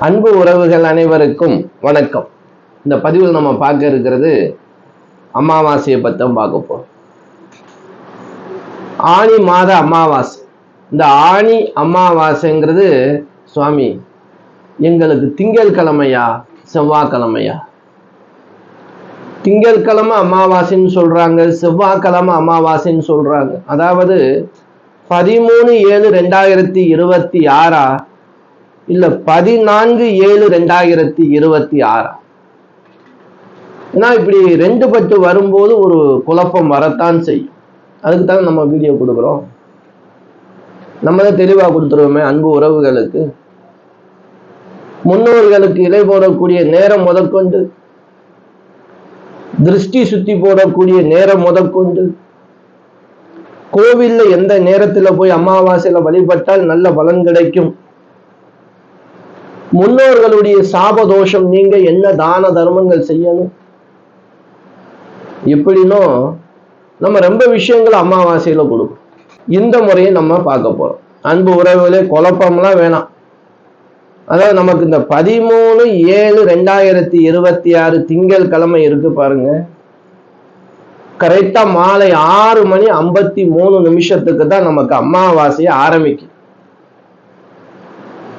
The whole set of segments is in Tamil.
அன்பு உறவுகள் அனைவருக்கும் வணக்கம். இந்த பதிவில் நம்ம பார்க்க இருக்கிறது அமாவாசையை பற்றி பார்க்க போறோம். ஆனி மாத அமாவாசை. இந்த ஆனி அமாவாசைங்கிறது சுவாமி எங்களுக்கு திங்கள் கிழமையா செவ்வாய்க்கிழமையா? திங்கள் கிழமை அமாவாசைன்னு சொல்றாங்க, செவ்வாய்க்கிழமை அமாவாசைன்னு சொல்றாங்க. அதாவது 13/7/2026 இல்ல 14/7/2026. ஏன்னா இப்படி ரெண்டு பட்டு வரும்போது ஒரு குழப்பம் வரத்தான் செய்யும். அதுக்கு தான் நம்ம வீடியோ கொடுக்குறோம். நம்ம தான் தெளிவா கொடுத்துருவோமே அன்பு உறவுகளுக்கு. முன்னோர்களுக்கு இலை போடக்கூடிய நேரம் முதற்கொண்டு, திருஷ்டி சுத்தி போடக்கூடிய நேரம் முதற்கொண்டு, கோவில்ல எந்த நேரத்துல போய் அமாவாசையில வழிபட்டால் நல்ல பலன் கிடைக்கும், முன்னோர்களுடைய சாபதோஷம் நீங்க என்ன தான தர்மங்கள் செய்யணும், இப்படின்னு நம்ம ரொம்ப விஷயங்கள் அமாவாசையில கொடுக்கும். இந்த முறையை நம்ம பார்க்க போறோம். அன்பு உறவுகளே, குழப்பம்லாம் வேணாம். அதாவது நமக்கு இந்த 13/7/2026 திங்கள் கிழமை இருக்கு பாருங்க. கரெக்டா மாலை 6:53 தான் நமக்கு அமாவாசையை ஆரம்பிக்கும்.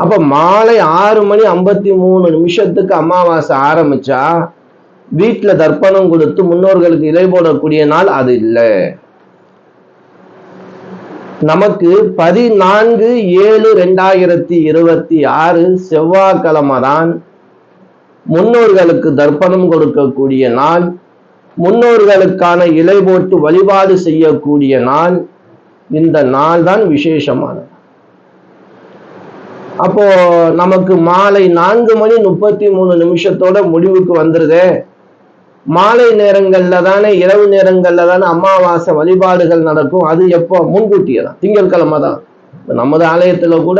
அப்ப மாலை 6:53 அமாவாசை ஆரம்பிச்சா வீட்டுல தர்ப்பணம் கொடுத்து முன்னோர்களுக்கு இலை போடக்கூடிய நாள் அது இல்லை. நமக்கு 14/7/2026 செவ்வாய்க்கிழமை தான் முன்னோர்களுக்கு தர்ப்பணம் கொடுக்கக்கூடிய நாள், முன்னோர்களுக்கான இலை போட்டு வழிபாடு செய்யக்கூடிய நாள். இந்த நாள் தான் விசேஷமானது. அப்போ நமக்கு மாலை 4:33 முடிவுக்கு வந்துருதே. மாலை நேரங்கள்ல தானே, இரவு நேரங்கள்ல தானே அமாவாசை வழிபாடுகள் நடக்கும். அது எப்போ? முன்கூட்டியே தான், திங்கட்கிழமை தான். நமது ஆலயத்துல கூட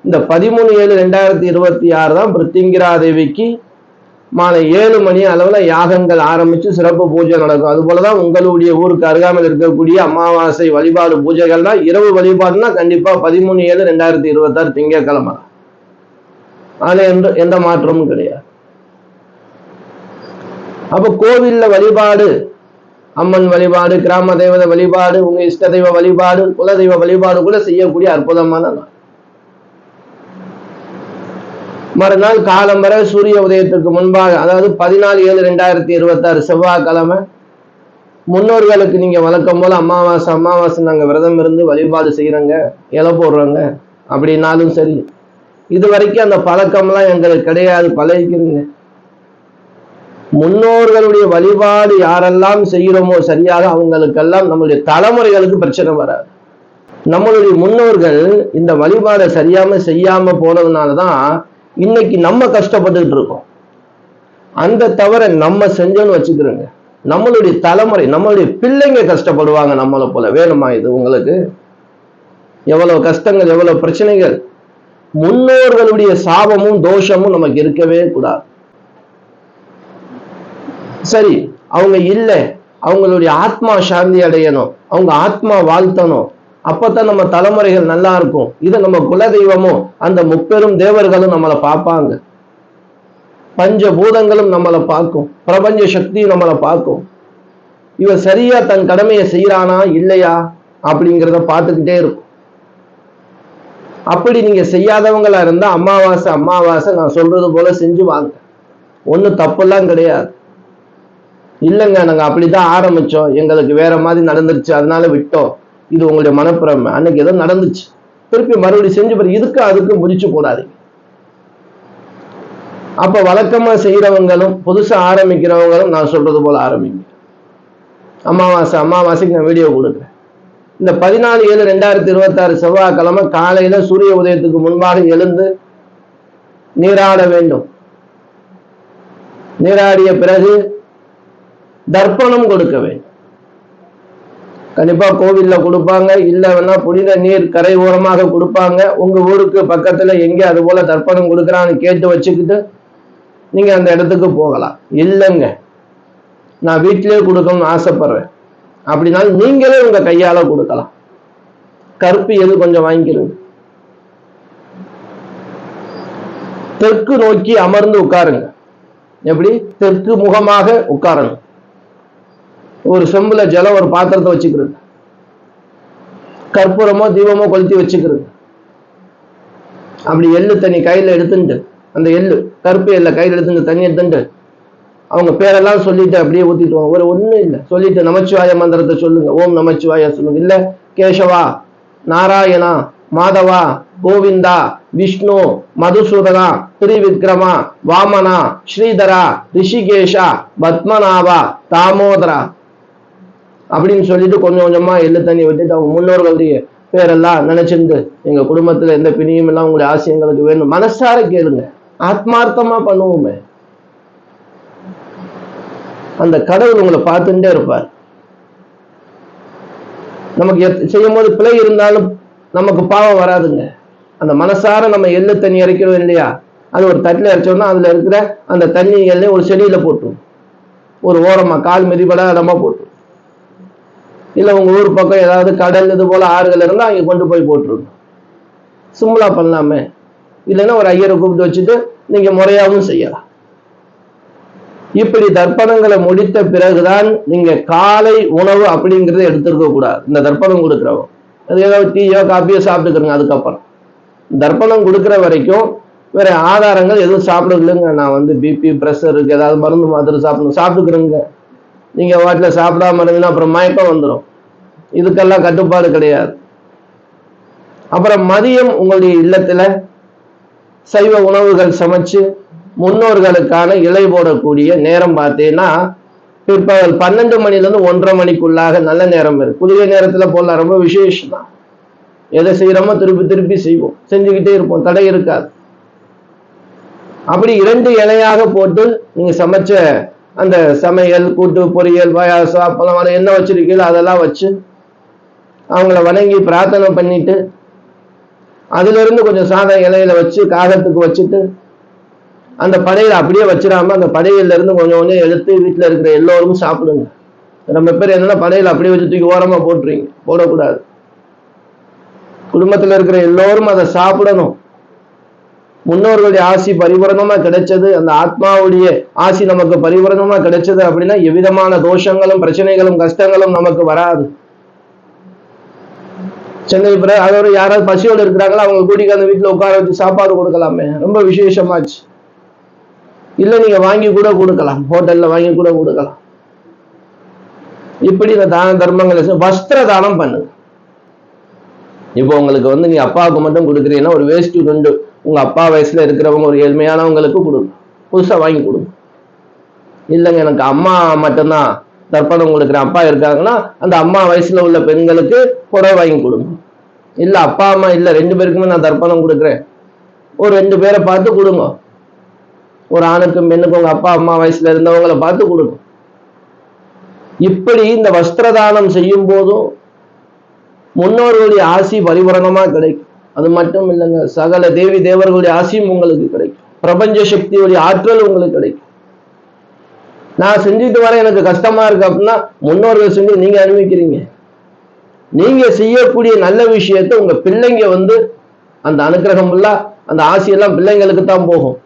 இந்த 13/7/2026 தான் பிருத்திங்கிரா தேவிக்கு மாலை 7 மணி அளவுல யாகங்கள் ஆரம்பிச்சு சிறப்பு பூஜை நடக்கும். அது போலதான் உங்களுடைய ஊருக்கு அருகாமையில் இருக்கக்கூடிய அமாவாசை வழிபாடு பூஜைகள்னா, இரவு வழிபாடுனா கண்டிப்பா 13/7/2026 திங்கட்கிழமை. அதுல எந்த மாற்றமும் கிடையாது. அப்ப கோவில்ல வழிபாடு, அம்மன் வழிபாடு, கிராம தெய்வ வழிபாடு, உங்க இஷ்ட தெய்வ வழிபாடு, குலதெய்வ வழிபாடு கூட செய்யக்கூடிய அற்புதமான நாள். மறுநாள் காலம்பர சூரிய உதயத்துக்கு முன்பாக, அதாவது 14/7/2026 செவ்வாய்க்கிழமை, முன்னோர்களுக்கு நீங்க வழக்கம் போல அமாவாசை நாங்க விரதம் இருந்து வழிபாடு செய்யறோங்க, இலை போடுறோங்க அப்படின்னாலும் சரி. இது வரைக்கும் அந்த பழக்கம்லாம் எங்களுக்கு கிடையாது, பழகிக்கிறீங்க. முன்னோர்களுடைய வழிபாடு யாரெல்லாம் செய்யறோமோ சரியாக, அவங்களுக்கெல்லாம் நம்மளுடைய தலைமுறைகளுக்கு பிரச்சனை வராது. நம்மளுடைய முன்னோர்கள் இந்த வழிபாடை செய்யாம போனதுனாலதான் இன்னைக்கு நம்ம கஷ்டப்பட்டுட்டு இருக்கோம். அந்த தவிர நம்ம செஞ்சோன்னு வச்சுக்கிறோங்க, நம்மளுடைய தலைமுறை, நம்மளுடைய பிள்ளைங்க கஷ்டப்படுவாங்க நம்மளை போல. வேணுமா இது உங்களுக்கு? எவ்வளவு கஷ்டங்கள், எவ்வளவு பிரச்சனைகள். முன்னோர்களுடைய சாபமும் தோஷமும் நமக்கு இருக்கவே கூடாது. சரி, அவங்க இல்லை, அவங்களுடைய ஆத்மா சாந்தி அடையணும், அவங்க ஆத்மா வாழ்த்தணும், அப்பதான் நம்ம தலைமுறைகள் நல்லா இருக்கும். இதை நம்ம குலதெய்வமும் அந்த முப்பெரும் தேவர்களும் நம்மளை பார்ப்பாங்க, பஞ்சபூதங்களும் நம்மளை பார்க்கும், பிரபஞ்ச சக்தியும் நம்மளை பார்க்கும். இவன் சரியா தன் கடமையை செய்யறானா இல்லையா அப்படிங்கிறத பார்த்துக்கிட்டே இருக்கும். அப்படி நீங்க செய்யாதவங்களா இருந்தா அமாவாசை நான் சொல்றது போல செஞ்சு வாங்க, ஒன்னும் தப்பெல்லாம் கிடையாது. இல்லைங்க நாங்க அப்படிதான் ஆரம்பிச்சோம், எங்களுக்கு வேற மாதிரி நடந்துருச்சு அதனால விட்டோம், இது உங்களுடைய மனப்பிரமை. அன்னைக்கு ஏதோ நடந்துச்சு, திருப்பி மறுபடியும் செஞ்சு பாரு, இதுக்கு அதுக்கு முடிச்சு போடாதீங்க. அப்ப வழக்கமா செய்யறவங்களும் புதுசா ஆரம்பிக்கிறவங்களும் நான் சொல்றது போல ஆரம்பிங்க. அமாவாசைக்கு நான் வீடியோ கொடுக்குறேன். இந்த 14/7/2026 செவ்வாய்க்கிழமை காலையில சூரிய உதயத்துக்கு முன்பாக எழுந்து நீராட வேண்டும். நீராடிய பிறகு தர்ப்பணம் கொடுக்க வேண்டும். கண்டிப்பா கோவில்ல கொடுப்பாங்க, இல்ல வேணா புனித நீர் கரை ஓரமாக கொடுப்பாங்க. உங்க ஊருக்கு பக்கத்துல எங்க அது போல தர்ப்பணம் கொடுக்குறான்னு கேட்டு வச்சுக்கிட்டு நீங்க அந்த இடத்துக்கு போகலாம். இல்லைங்க நான் வீட்டிலேயே கொடுக்கணும்னு ஆசைப்படுறேன் அப்படின்னாலும் நீங்களே உங்க கையால கொடுக்கலாம். கருப்பு எது கொஞ்சம் வாங்கிக்கிறீங்க. தெற்கு நோக்கி அமர்ந்து உட்காருங்க. எப்படி? தெற்கு முகமாக உட்காரணும். ஒரு செம்புல ஜலம் ஒரு பாத்திரத்தை வச்சுக்கிறது, கற்பூரமோ தீபமோ கொளுத்தி வச்சுக்கிறது. அப்படி எள்ளு தண்ணி கையில எடுத்துட்டு, அந்த எள்ளு கருப்பு எல்ல கையில எடுத்துட்டு தண்ணி எடுத்துட்டு அவங்க பேரெல்லாம் சொல்லிட்டு அப்படியே ஊத்திட்டுவாங்க. ஒரு ஒண்ணும் இல்லை, சொல்லிட்டு நமச்சிவாய மந்திரத்தை சொல்லுங்க. ஓம் நமச்சிவாய சொல்லுங்க. இல்ல கேசவா, நாராயணா, மாதவா, கோவிந்தா, விஷ்ணு, மதுசூதனா, திரிவிக்ரமா, வாமனா, ஸ்ரீதரா, ரிஷிகேஷா, பத்மநாபா, தாமோதரா அப்படின்னு சொல்லிட்டு கொஞ்சம் கொஞ்சமா எள்ளு தண்ணி விட்டுட்டு அவங்க முன்னோர்களுடைய பேரெல்லாம் நினைச்சிருந்து, எங்க குடும்பத்துல எந்த பிணியும் எல்லாம் உங்களுடைய ஆசையங்களுக்கு வேணும் மனசார கேளுங்க, ஆத்மார்த்தமா பண்ணுவோமே. அந்த கடவுள் உங்களை பார்த்துட்டே இருப்பார். நமக்கு செய்யும் போது பிழை இருந்தாலும் நமக்கு பாவம் வராதுங்க. அந்த மனசார நம்ம எள்ளு தண்ணி இறைக்கிறோம் இல்லையா, அது ஒரு தட்டில் இறைச்சோம்னா அதுல இருக்கிற அந்த தண்ணி எல்லாம் ஒரு செடியில போட்டுரும், ஒரு ஓரமா கால் மிதிபட இடமா போட்டுரும். இல்ல உங்க ஊர் பக்கம் ஏதாவது கடல் இது போல ஆறுகள் இருந்தா அங்க கொண்டு போய் போட்டுருங்க. சிம்பிளா பண்ணலாமே. இல்லைன்னா ஒரு ஐயரை கூப்பிட்டு வச்சுட்டு நீங்க முறையாகவும் செய்யலாம். இப்படி தர்ப்பணங்களை முடித்த பிறகுதான் நீங்க காலை உணவு அப்படிங்கிறத எடுத்துருக்க கூடாது. இந்த தர்ப்பணம் கொடுக்குறவங்க அது ஏதாவது டீயோ காப்பியோ சாப்பிட்டுக்கிறங்க. அதுக்கப்புறம் தர்ப்பணம் கொடுக்குற வரைக்கும் வேற ஆதாரங்கள் எதுவும் சாப்பிடுங்க. நான் வந்து பிபி பிரஷர் இருக்கு, ஏதாவது மருந்து மாத்திரை சாப்பிட்டுக்கிறேங்க. நீங்க வாட்டில் சாப்பிடாம இருந்தீங்கன்னா அப்புறம் மயக்கம் வந்துடும். இதுக்கெல்லாம் கட்டுப்பாடு கிடையாது. அப்புறம் மதியம் உங்களுடைய இல்லத்துல சைவ உணவுகள் சமைச்சு முன்னோர்களுக்கான இலை போடக்கூடிய நேரம் பார்த்தீங்கன்னா பிற்பகல் 12 மணிலேருந்து 1:30 மணிக்குள்ளாக நல்ல நேரம் இருக்கு. குளிய நேரத்துல போடலாம், ரொம்ப விசேஷம் தான். எதை செய்யறோமோ திருப்பி திருப்பி செய்வோம், செஞ்சுக்கிட்டே இருப்போம், தடை இருக்காது. அப்படி 2 இலையாக போட்டு நீங்க சமைச்ச அந்த சமையல், கூட்டு, பொரியல், பாயாசம், அப்பளம் என்ன வச்சிருக்கீங்களோ அதெல்லாம் வச்சு அவங்கள வணங்கி பிரார்த்தனை பண்ணிட்டு அதுல இருந்து கொஞ்சம் சாதம் இலையில வச்சு காகத்துக்கு வச்சுட்டு அந்த படையில அப்படியே வச்சிடாம அந்த படையில இருந்து கொஞ்சம் கொஞ்சம் எடுத்து வீட்டுல இருக்கிற எல்லோரும் சாப்பிடுங்க. ரொம்ப பேர் என்னன்னா படையில அப்படியே வச்சு தூக்கி ஓரமா போட்டுறீங்க, போடக்கூடாது. குடும்பத்துல இருக்கிற எல்லோரும் அதை சாப்பிடணும். முன்னோர்களுடைய ஆசி பரிபூரணமா கிடைச்சது, அந்த ஆத்மாவுடைய ஆசி நமக்கு பரிபூரணமா கிடைச்சது அப்படின்னா எவ்விதமான தோஷங்களும் பிரச்சனைகளும் கஷ்டங்களும் நமக்கு வராது. சென்னை அதோட யாராவது பசியோடு இருக்கிறாங்களோ அவங்க கூட்டிக்கு அந்த வீட்டுல உட்கார வச்சு சாப்பாடு கொடுக்கலாமே, ரொம்ப விசேஷமாச்சு. இல்ல நீங்க வாங்கி கூட கொடுக்கலாம், ஹோட்டல்ல வாங்கி கூட கொடுக்கலாம். இப்படி இந்த தான தர்மங்களை வஸ்திர தானம் பண்ணுங்க. இப்போ உங்களுக்கு வந்து நீ அப்பாவுக்கு மட்டும் கொடுக்குறீங்கன்னா ஒரு வேஷ்டி துண்டு உங்க அப்பா வயசுல இருக்கிறவங்க ஒரு ஏழ்மையானவங்களுக்கு கொடுங்க, புதுசா வாங்கி கொடுங்க. இல்லைங்க எனக்கு அம்மா மட்டும்தான் தர்ப்பணம் கொடுக்குறேன், அப்பா இருக்காங்கன்னா அந்த அம்மா வயசுல உள்ள பெண்களுக்கு புடவை வாங்கி கொடுங்க. இல்ல அப்பா அம்மா இல்ல 2 பேருக்குமே நான் தர்ப்பணம் கொடுக்குறேன், ஒரு 2 பேரை பார்த்து கொடுங்க. ஒரு ஆணுக்கும் பெண்ணுக்கும் உங்க அப்பா அம்மா வயசுல இருந்தவங்களை பார்த்து கொடுங்க. இப்படி இந்த வஸ்திரதானம் செய்யும் போதும் முன்னோர்களுடைய ஆசி பரிபூரணமா கிடைக்கும். அது மட்டும் இல்லைங்க, சகல தேவி தேவர்களுடைய ஆசியும் உங்களுக்கு கிடைக்கும். பிரபஞ்ச சக்தியுடைய ஆற்றல் உங்களுக்கு கிடைக்கும். நான் செஞ்சுட்டு வர எனக்கு கஷ்டமா இருக்கு அப்படின்னா முன்னோர்கள் செஞ்சு நீங்க அனுபவிக்கிறீங்க. நீங்க செய்யக்கூடிய நல்ல விஷயத்தை உங்க பிள்ளைங்க வந்து அந்த அனுக்கிரகம் ஃபுல்லா அந்த ஆசையெல்லாம் பிள்ளைங்களுக்கு தான் போகும்.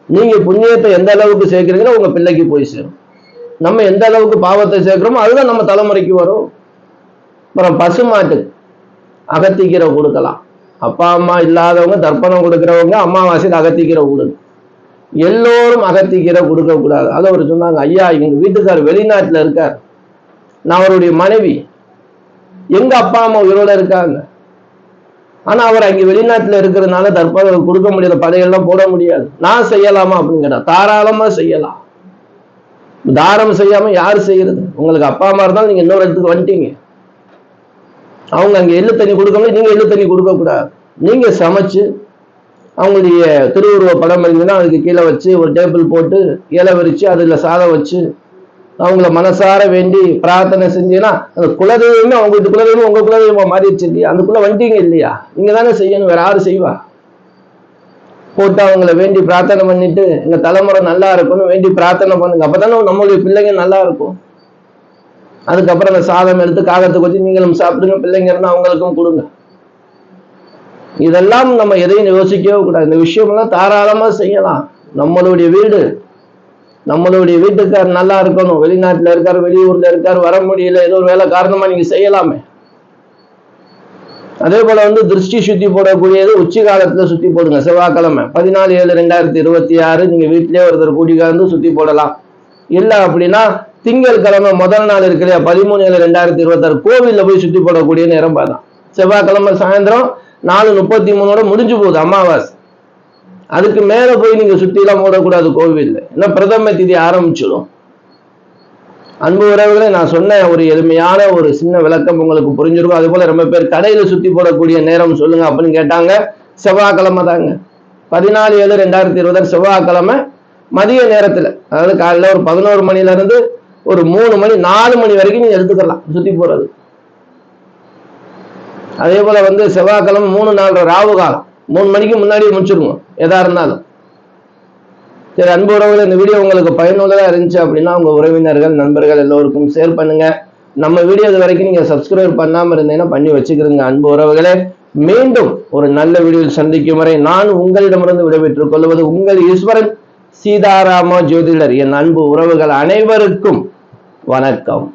நீங்க புண்ணியத்தை எந்த அளவுக்கு சேர்க்கிறீங்களோ உங்க பிள்ளைக்கு போய் சேரும். நம்ம எந்த அளவுக்கு பாவத்தை சேர்க்கிறோமோ அதுதான் நம்ம தலைமுறைக்கு வரும். அப்புறம் பசுமாட்டு அகத்திக்கீரை கொடுக்கலாம். அப்பா அம்மா இல்லாதவங்க தர்ப்பணம் கொடுக்கிறவங்க அமாவாசையில் அகத்திக்கீரை கொடுங்க. எல்லோரும் அகத்திக்கீரை கொடுக்க கூடாது. அதை அவர் சொன்னாங்க, ஐயா எங்க வீட்டுக்காரர் வெளிநாட்டுல இருக்கார், நான் அவருடைய மனைவி, எங்க அப்பா அம்மா உயிரோட இருக்காங்க, ஆனா அவர் அங்க வெளிநாட்டுல இருக்கிறதுனால தர்ப்பணம் கொடுக்க முடியாத, படையெல்லாம் போட முடியாது, நான் செய்யலாமா அப்படின்னு கேட்டா தாராளமா செய்யலாம். தாரம் செய்யாம யாரு செய்யறது? உங்களுக்கு அப்பா அம்மா இருந்தாலும் நீங்க இன்னொரு இடத்துக்கு வந்துட்டீங்க, அவங்க அங்க எள்ளு தண்ணி கொடுக்கணும், நீங்க எள்ளு தண்ணி கொடுக்க கூடாது. நீங்க சமைச்சு அவங்களுடைய திருவுருவ படம் இருந்ததுன்னா அதுக்கு கீழே வச்சு ஒரு டேபிள் போட்டு இலை விரிச்சு அதுல சாதம் வச்சு அவங்கள மனசார வேண்டி பிரார்த்தனை செஞ்சீங்கன்னா அந்த குலதெய்வமே அவங்க வீட்டு குலதெய்வம் உங்க குலதெய்வமா மாறிடுச்சு இல்லையா? அதுக்குள்ள வந்துட்டீங்க இல்லையா? நீங்க தானே செய்யணும், வேற யாரு செய்வா? போட்டு அவங்கள வேண்டி பிரார்த்தனை பண்ணிட்டு எங்க தலைமுறை நல்லா இருக்கணும் வேண்டி பிரார்த்தனை பண்ணுங்க. அப்பதானே நம்மளுடைய பிள்ளைங்க நல்லா இருக்கும். அதுக்கப்புறம் அந்த சாதம் எடுத்து காகத்துக்கு வச்சு நீங்களும் சாப்பிடுங்க, பிள்ளைங்க இருந்தா அவங்களுக்கும் கொடுங்க. இதெல்லாம் நம்ம எதையும் யோசிக்கவே கூடாது. இந்த விஷயமெல்லாம் தாராளமா செய்யலாம். நம்மளுடைய வீடு, நம்மளுடைய வீட்டுக்கார் நல்லா இருக்கணும். வெளிநாட்டுல இருக்காரு, வெளியூர்ல இருக்காரு, வர முடியல, ஏதோ ஒரு வேலை காரணமா நீங்க செய்யலாமே. அதே போல திருஷ்டி சுத்தி போடக்கூடியது உச்சி காலத்துல சுத்தி போடுங்க. செவ்வாய்க்கிழமை 14/7/2026 நீங்க வீட்டிலேயே ஒருத்தர் கூட்டிக்காந்து சுத்தி போடலாம். இல்ல அப்படின்னா திங்கள் கிழமை முதல் நாள் இருக்கு இல்லையா, 13/7/2026 கோவில்ல போய் சுத்தி போடக்கூடிய நேரம் பார்த்தா செவ்வாய்க்கிழமை சாயந்தரம் 4:33 முடிஞ்சு போகுது அமாவாசை. அதுக்கு மேல போய் நீங்க சுத்தி எல்லாம் போடக்கூடாது கோவில்ல, ஏன்னா பிரதம திதி ஆரம்பிச்சிடும். அன்பு உறவுகளை, நான் சொன்ன ஒரு எளிமையான ஒரு சின்ன விளக்கம் உங்களுக்கு புரிஞ்சிருக்கும். அது போல ரொம்ப பேர் கடையில சுத்தி போடக்கூடிய நேரம் சொல்லுங்க அப்படின்னு கேட்டாங்க. செவ்வாய்க்கிழமை தாங்க, 14/7/2026 செவ்வாய்க்கிழமை மதிய நேரத்துல, அதாவது காலையில ஒரு 11 மணில இருந்து ஒரு 3 மணி 4 மணி வரைக்கும் நீங்க எடுத்துக்கலாம் சுத்தி போறது. அதே போல செவ்வாய்க்கிழமை 3-4 ராவு காலம், 3 மணிக்கு முன்னாடியே முடிச்சிருங்க எதா இருந்தாலும். சரி அன்பு உறவுகள், இந்த வீடியோ உங்களுக்கு பயனுள்ளதா இருந்துச்சு அப்படின்னா உங்க உறவினர்கள் நண்பர்கள் எல்லோருக்கும் ஷேர் பண்ணுங்க. நம்ம வீடியோ இது வரைக்கும் நீங்க சப்ஸ்கிரைப் பண்ணாம இருந்தீங்கன்னா பண்ணி வச்சுக்கிறீங்க. அன்பு உறவுகளே, மீண்டும் ஒரு நல்ல வீடியோவில் சந்திக்கும் வரை நான் உங்களிடமிருந்து விடைபெற்றுக் கொள்வது உங்கள் ஈஸ்வரன் சீதாராம ஜோதிடர். என் அன்பு உறவுகள் அனைவருக்கும் வணக்கம்.